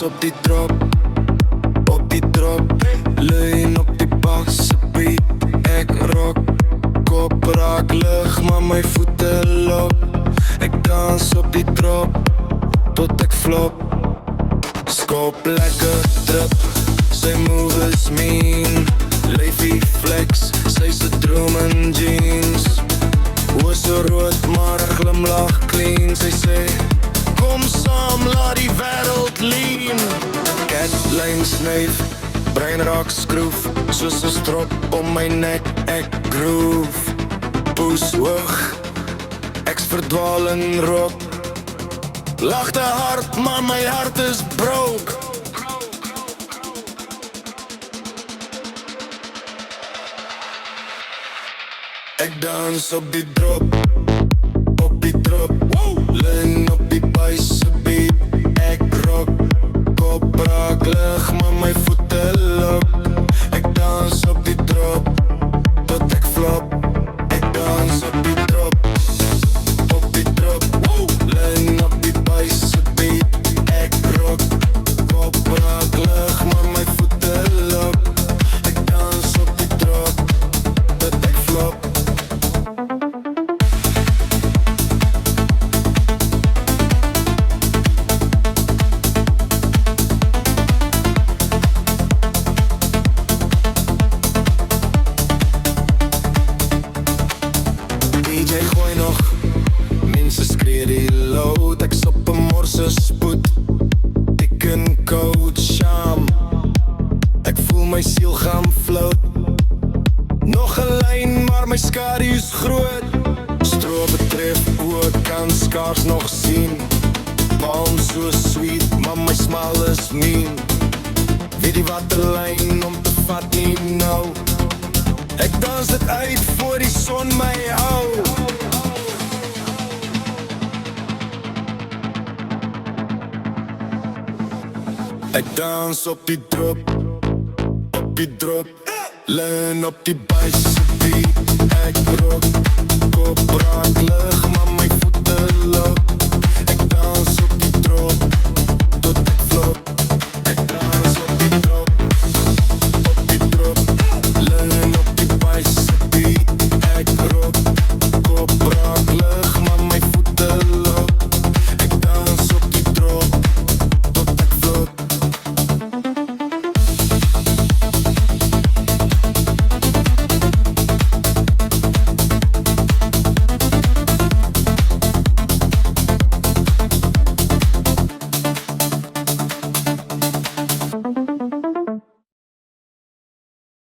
dans op die drop, leun op die bassebeat. Ek rock, kop raak lig, maar my voete lok. Ek dans op die drop, tot ek flop. Skop lekker drip, sy move is mean. Leefie flex, sy se droom in jeans. Oor so rood, maar haar glimlach clean. Sy sê, kom saam, laat die wêreld lean. Catlijn snuif, brein raak skroef, soos 'n strop om my nek, ek groove. Poes hoog, ek's verdwaal in rock. Lach te hard, maar my hart is broke. Ek dans op die drop, leun op die bassebeat. Ek rock, kop raak lig, maar my voete lok. Ek dans op die drop, tot ek flop. Ek dans op die drop, leun op die bassebeat. Ek rock, kop raak lig, maar my voete lok. Ek dans op die drop, tot ek flop. DJ gooi nog, mense skree die load. Ek's op 'n morse spoed, tik en code sham. Ek voel my siel gaan float. Nog 'n lyn, maar my skadu's groot. Stroop betref, oor kan skaars nog sien. Palm so sweet, maar my smile is mean. Weet die waterlyn om te vat nie nou. Ek dans dit uit voor die son my hou. Ek dans op die drop, leun op die bassebeat. Ek rock, kop raak lig, maar my voete lok.